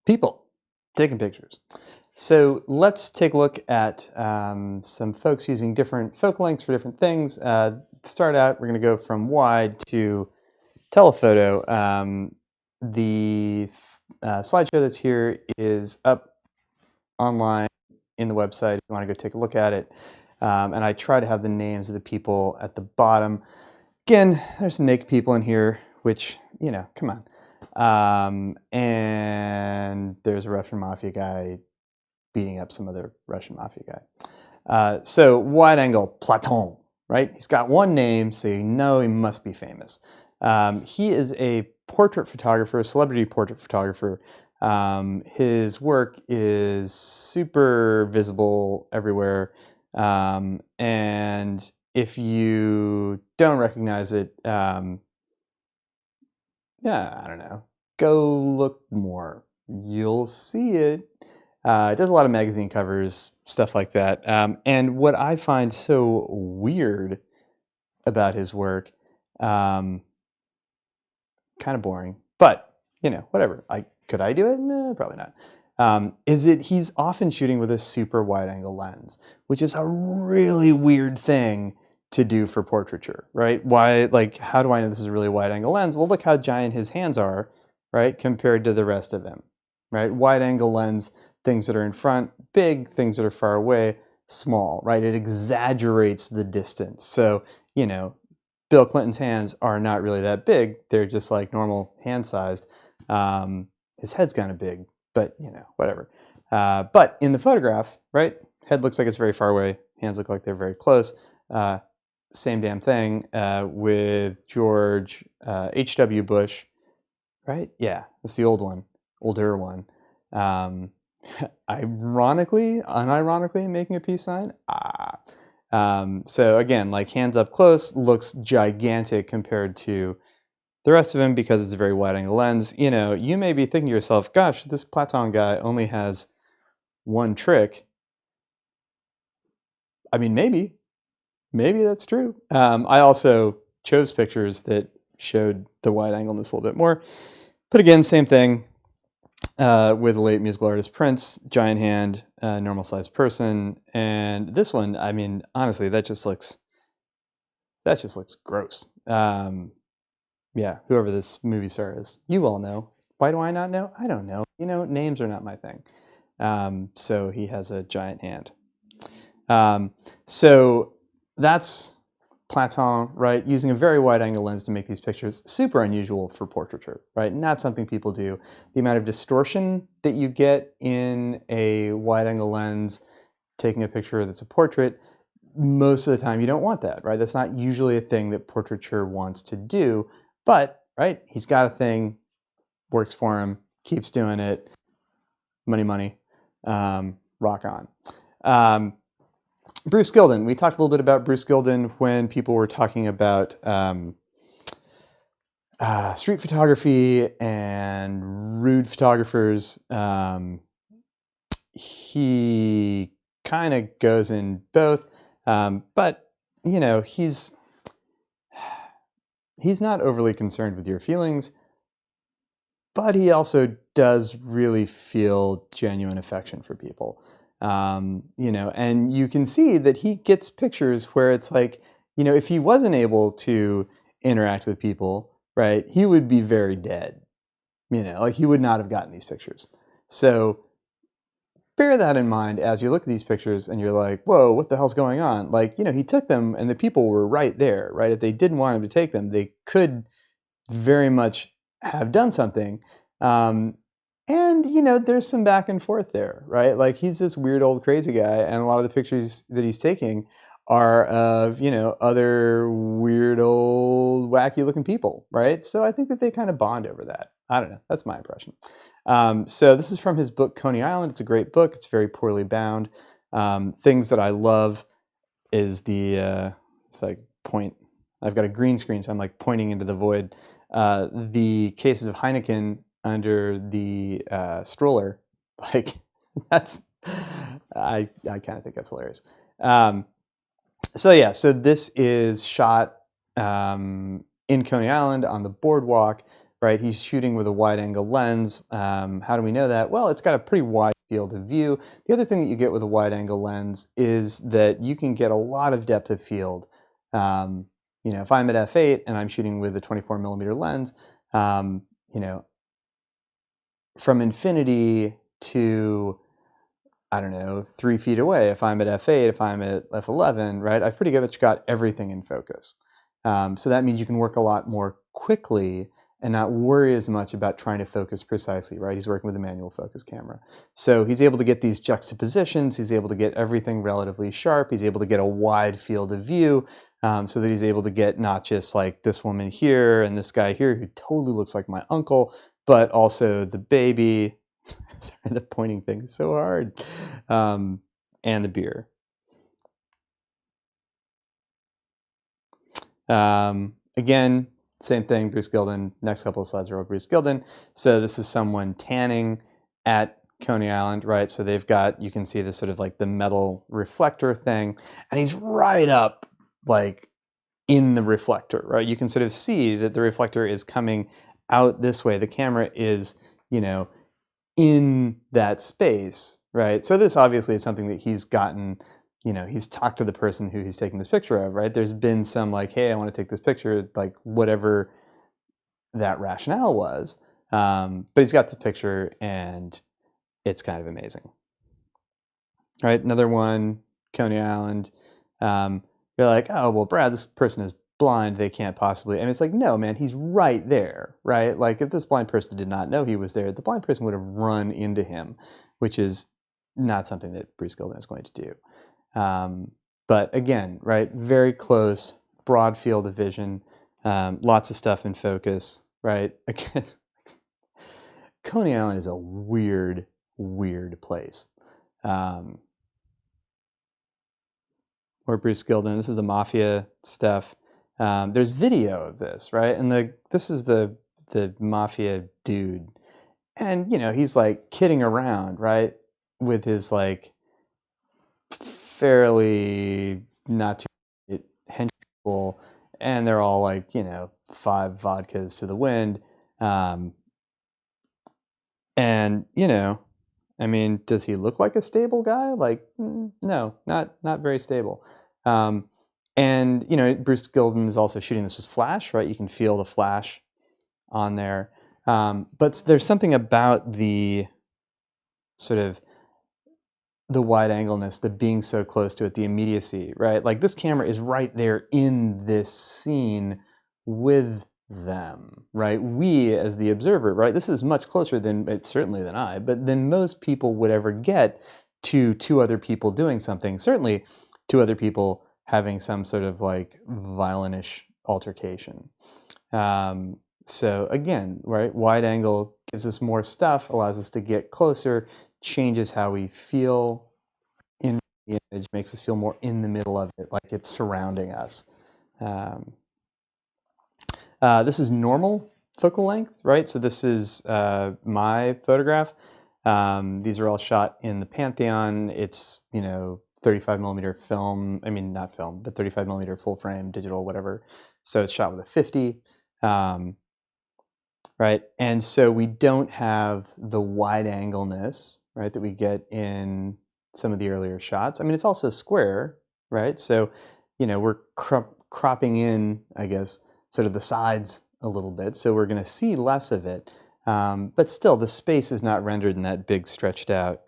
People taking pictures. So let's take a look at some folks using different focal lengths for different things. To start out, we're going to go from wide to telephoto. The slideshow that's here is up online in the website if you want to go take a look at it. And I try to have the names of the people at the bottom. Again, there's some naked people in here, which, you know, come on. And there's a Russian mafia guy beating up some other Russian mafia guy. So wide angle, Platon, right? He's got one name, so you know he must be famous. He is a portrait photographer, a celebrity portrait photographer. His work is super visible everywhere. And if you don't recognize it, yeah, I don't know. Go look more. You'll see it. It does a lot of magazine covers, stuff like that. And what I find so weird about his work, kind of boring, but you know, whatever. Could I do it? No, probably not. Is that he's often shooting with a super wide angle lens, which is a really weird thing to do for portraiture, right? Why, like, how do I know this is a really wide angle lens? Well, look how giant his hands are, right, compared to the rest of him, right? Wide angle lens, things that are in front, big, things that are far away, small, right? It exaggerates the distance. So, you know, Bill Clinton's hands are not really that big. They're just like normal hand sized. His head's kind of big, but you know, whatever. But in the photograph, right, head looks like it's very far away. Hands look like they're very close. Same damn thing with George H.W. Bush, right? Yeah, that's the old one, older one. Ironically, unironically making a peace sign. So again, like hands up close looks gigantic compared to the rest of him because it's a very wide angle lens. You know, you may be thinking to yourself, gosh, this Platon guy only has one trick. I mean, maybe that's true. I also chose pictures that showed the wide angleness a little bit more. But again, same thing with the late musical artist Prince, giant hand, normal sized person. And this one, I mean, honestly, that just looks gross. Yeah, whoever this movie star is, you all know. Why do I not know? I don't know. You know, names are not my thing. So he has a giant hand. So that's Platon, right? Using a very wide angle lens to make these pictures. Super unusual for portraiture, right? Not something people do. The amount of distortion that you get in a wide angle lens taking a picture that's a portrait, most of the time you don't want that, right? That's not usually a thing that portraiture wants to do. But, right, he's got a thing, works for him, keeps doing it, money, rock on. Bruce Gilden, we talked a little bit about Bruce Gilden when people were talking about street photography and rude photographers. He kind of goes in both, but, you know, he's not overly concerned with your feelings, but he also does really feel genuine affection for people. You know, and you can see that he gets pictures where it's like, you know, if he wasn't able to interact with people, right, he would be very dead. You know, like he would not have gotten these pictures. So bear that in mind as you look at these pictures and you're like, whoa, what the hell's going on? Like, you know, he took them and the people were right there, right? If they didn't want him to take them, they could very much have done something. And, you know, there's some back and forth there, right? Like he's this weird old crazy guy and a lot of the pictures that he's taking are of, you know, other weird old wacky looking people, right? So I think that they kind of bond over that. I don't know. That's my impression. So this is from his book, Coney Island. It's a great book. It's very poorly bound. Things that I love is the, it's like point, I've got a green screen, so I'm like pointing into the void. The cases of Heineken under the stroller, like that's, I kind of think that's hilarious. So yeah, so this is shot in Coney Island on the boardwalk, right? He's shooting with a wide-angle lens. How do we know that? Well, it's got a pretty wide field of view. The other thing that you get with a wide-angle lens is that you can get a lot of depth of field. You know, if I'm at f8 and I'm shooting with a 24mm lens, you know, from infinity to, I don't know, 3 feet away, if I'm at f8, if I'm at f11, right, I've pretty much got everything in focus. So that means you can work a lot more quickly and not worry as much about trying to focus precisely, right? He's working with a manual focus camera. So he's able to get these juxtapositions, he's able to get everything relatively sharp, he's able to get a wide field of view, so that he's able to get not just like this woman here and this guy here who totally looks like my uncle, but also the baby. Sorry, the pointing thing is so hard. And the beer. Again, same thing, Bruce Gilden. Next couple of slides are all Bruce Gilden. So this is someone tanning at Coney Island, right? So they've got, you can see this sort of like the metal reflector thing, and he's right up like in the reflector, right? You can sort of see that the reflector is coming out this way. The camera is, you know, in that space, right? So this obviously is something that he's gotten, you know, he's talked to the person who he's taking this picture of, right? There's been some like, hey, I want to take this picture, like whatever that rationale was. But he's got the picture and it's kind of amazing. All right, another one, Coney Island. You're like, oh, well, Brad, this person is blind, they can't possibly, and it's like, no, man, he's right there, right? Like if this blind person did not know he was there, the blind person would have run into him, which is not something that Bruce Gilden is going to do. But again, right, very close, broad field of vision, lots of stuff in focus, right? Again, Coney Island is a weird, weird place. Or Bruce Gilden, this is the mafia stuff. There's video of this, right? And this is the mafia dude, and you know he's like kidding around, right, with his like fairly not too hench people, and they're all like, you know, 5 vodkas to the wind, and you know, I mean, does he look like a stable guy? Like, no, not very stable. And you know, Bruce Gilden is also shooting this with flash, right? You can feel the flash on there. But there's something about the sort of the wide angleness, the being so close to it, the immediacy, right? Like this camera is right there in this scene with them, right? We as the observer, right? This is much closer than, certainly than I, but than most people would ever get to 2 other people doing something. Certainly 2 other people having some sort of like violentish altercation. So again, right, wide angle gives us more stuff, allows us to get closer, changes how we feel in the image, makes us feel more in the middle of it, like it's surrounding us. This is normal focal length, right? So this is my photograph. These are all shot in the Pantheon. It's, you know, 35mm film, I mean, not film, but 35mm full frame, digital, whatever. So it's shot with a 50, right? And so we don't have the wide angleness, right, that we get in some of the earlier shots. I mean, it's also square, right? So, you know, we're cropping in, I guess, sort of the sides a little bit. So we're going to see less of it. But still, the space is not rendered in that big stretched out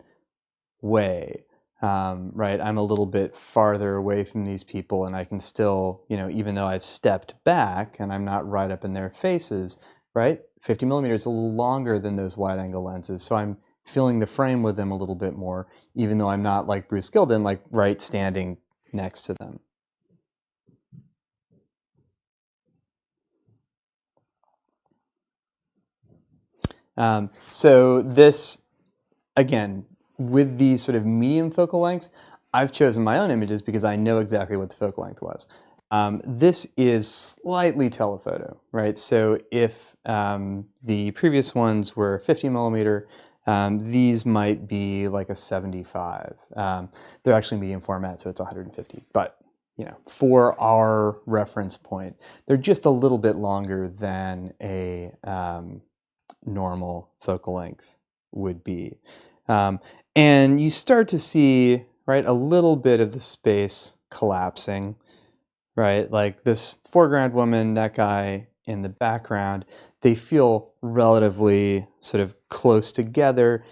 way, right? I'm a little bit farther away from these people and I can still, you know, even though I've stepped back and I'm not right up in their faces, right? 50mm is a little longer than those wide angle lenses. So I'm filling the frame with them a little bit more, even though I'm not like Bruce Gilden, like right standing next to them. So this, again, with these sort of medium focal lengths, I've chosen my own images because I know exactly what the focal length was. This is slightly telephoto, right? So if the previous ones were 50mm, these might be like a 75. They're actually medium format, so it's 150. But for our reference point, they're just a little bit longer than a normal focal length would be. And you start to see, right, a little bit of the space collapsing, right? Like this foreground woman, that guy in the background, they feel relatively sort of close together.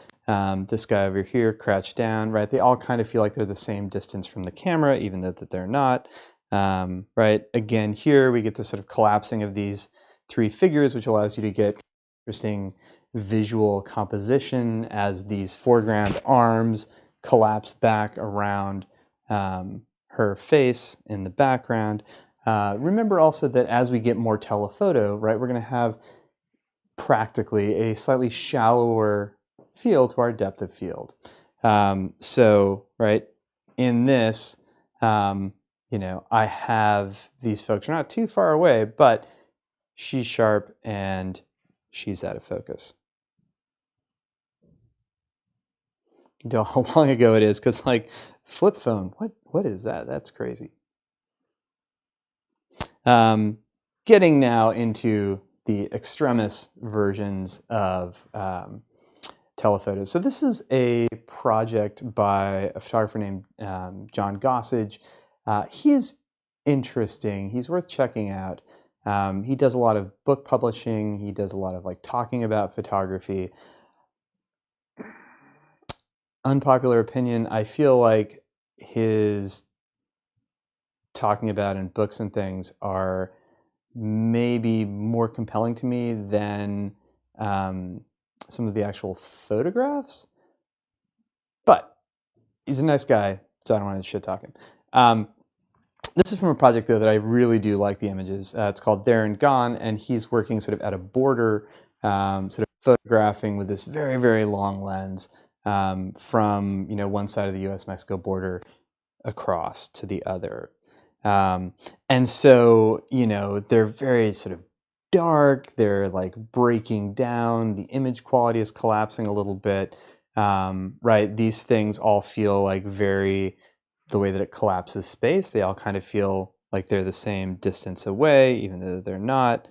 This guy over here crouched down, right? They all kind of feel like they're the same distance from the camera, even though that they're not, right? Again, here we get the sort of collapsing of these three figures, which allows you to get interesting visual composition as these foreground arms collapse back around her face in the background. Remember also that as we get more telephoto, right, we're going to have practically a slightly shallower field to our depth of field. So, right, in this, I have these folks are not too far away, but she's sharp and she's out of focus. You can tell how long ago it is, because like flip phone, what is that? That's crazy. Getting now into the extremis versions of telephotos. So this is a project by a photographer named John Gossage. He is interesting. He's worth checking out. He does a lot of book publishing. He does a lot of like talking about photography. Unpopular opinion, I feel like his talking about in books and things are maybe more compelling to me than some of the actual photographs. But he's a nice guy, so I don't want to shit talk him. This is from a project, though, that I really do like the images. It's called There and Gone, and he's working sort of at a border, sort of photographing with this very, very long lens from one side of the U.S.-Mexico border across to the other. And so, they're very sort of dark, they're like breaking down, the image quality is collapsing a little bit, right? These things all feel like the way that it collapses space, they all kind of feel like they're the same distance away, even though they're not.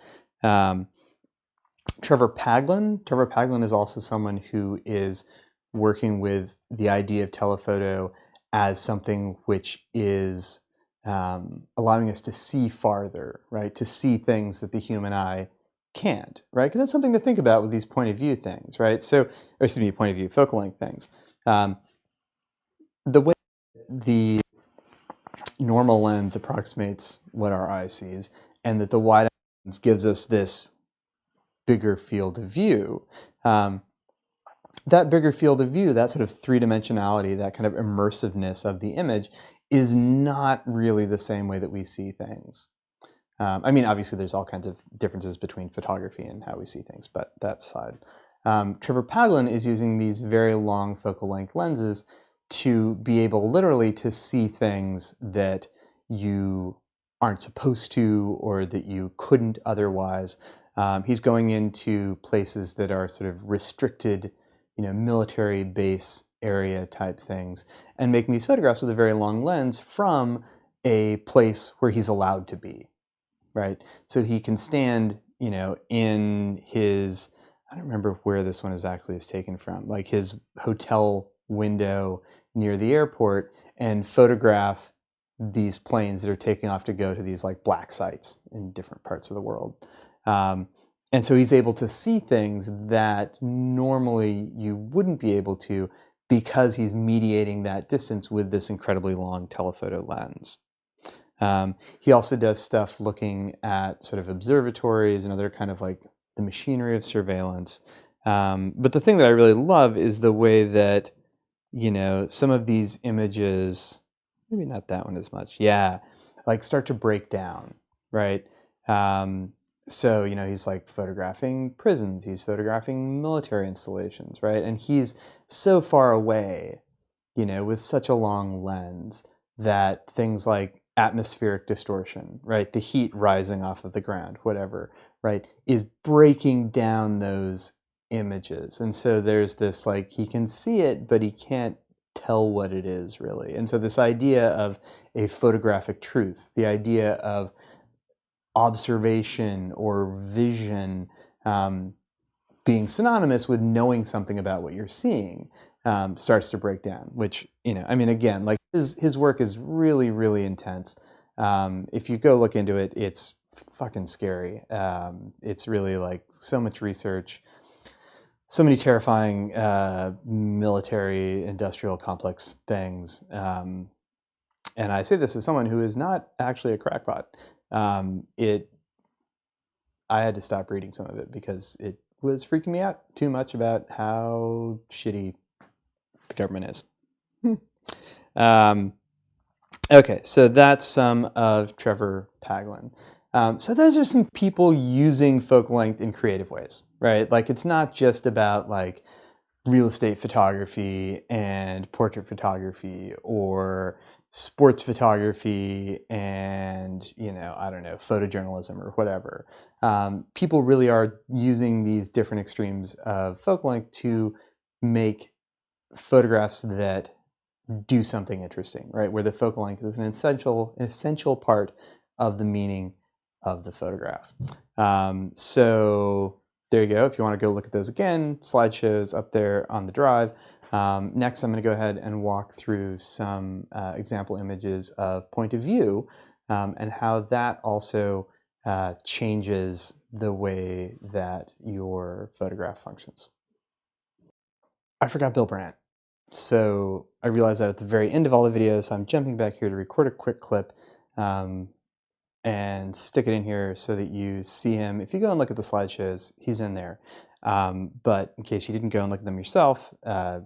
Trevor Paglen is also someone who is working with the idea of telephoto as something which is allowing us to see farther, right? To see things that the human eye can't, right? Because that's something to think about with these point of view things, right? Point of view focal length things. The way the normal lens approximates what our eye sees, and that the wide lens gives us this bigger field of view. That bigger field of view, that sort of three-dimensionality, that kind of immersiveness of the image is not really the same way that we see things. I mean, obviously there's all kinds of differences between photography and how we see things, but that aside. Trevor Paglen is using these very long focal length lenses to be able literally to see things that you aren't supposed to or that you couldn't otherwise. He's going into places that are sort of restricted, military base area type things, and making these photographs with a very long lens from a place where he's allowed to be, right? So he can stand, in his, I don't remember where this one is taken from, like his hotel window near the airport, and photograph these planes that are taking off to go to these like black sites in different parts of the world. And so he's able to see things that normally you wouldn't be able to, because he's mediating that distance with this incredibly long telephoto lens. He also does stuff looking at sort of observatories and other kind of like the machinery of surveillance. But the thing that I really love is the way that, some of these images, maybe not that one as much, like start to break down, right? So, he's like photographing prisons, he's photographing military installations, right? And he's so far away, with such a long lens that things like atmospheric distortion, right? The heat rising off of the ground, whatever, right? Is breaking down those images. And so there's this like, he can see it, but he can't tell what it is really. And so this idea of a photographic truth. The idea of observation or vision being synonymous with knowing something about what you're seeing starts to break down, which, I mean, again, like his work is really, really intense. If you go look into it, it's fucking scary. It's really like so much research, so many terrifying military industrial complex things. And I say this as someone who is not actually a crackpot. I had to stop reading some of it because it was freaking me out too much about how shitty the government is. Okay, so that's some of Trevor Paglen. So those are some people using focal length in creative ways, right? Like it's not just about like real estate photography and portrait photography or sports photography and, I don't know, photojournalism or whatever. People really are using these different extremes of focal length to make photographs that do something interesting, right? Where the focal length is an essential part of the meaning of the photograph. So there you go. If you want to go look at those again, slideshows up there on the drive. Next, I'm going to go ahead and walk through some example images of point of view and how that also changes the way that your photograph functions. I forgot Bill Brandt. So I realized that at the very end of all the videos, so I'm jumping back here to record a quick clip and stick it in here so that you see him. If you go and look at the slideshows, he's in there. But in case you didn't go and look at them yourself, I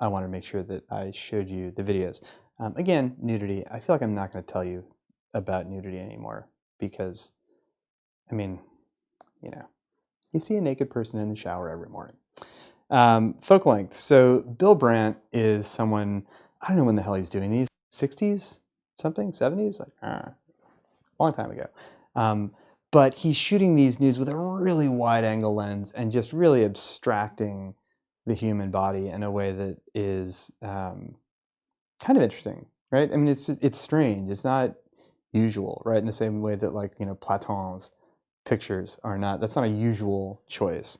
want to make sure that I showed you the videos. Again, nudity. I feel like I'm not going to tell you about nudity anymore because, I mean, you see a naked person in the shower every morning. Focal length. So Bill Brandt is someone, I don't know when the hell he's doing these, 60s, something, 70s? Like, long time ago. But he's shooting these nudes with a really wide angle lens and just really abstracting the human body in a way that is kind of interesting, right? I mean, it's strange. It's not usual, right? In the same way that like, Platon's pictures are not, that's not a usual choice.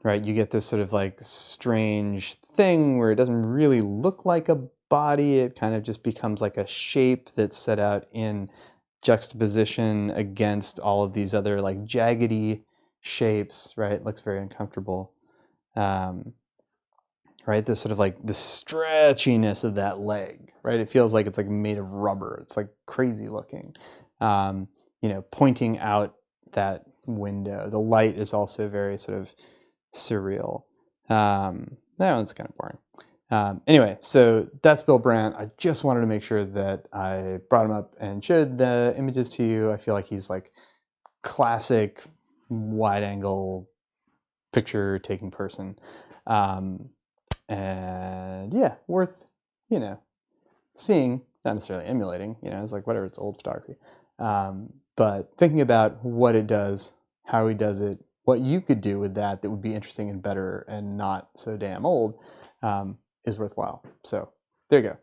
Right? You get this sort of like strange thing where it doesn't really look like a body. It kind of just becomes like a shape that's set out in juxtaposition against all of these other like jaggedy shapes, right? It looks very uncomfortable. Right? This sort of like the stretchiness of that leg, right? It feels like it's like made of rubber. It's like crazy looking. Pointing out that window. The light is also very sort of surreal. That one's kind of boring. Anyway, so that's Bill Brandt. I just wanted to make sure that I brought him up and showed the images to you. I feel like he's like classic wide angle picture taking person. And yeah, worth, seeing, not necessarily emulating, it's like whatever, it's old photography. But thinking about what it does, how he does it, what you could do with that would be interesting and better and not so damn old is worthwhile. So there you go.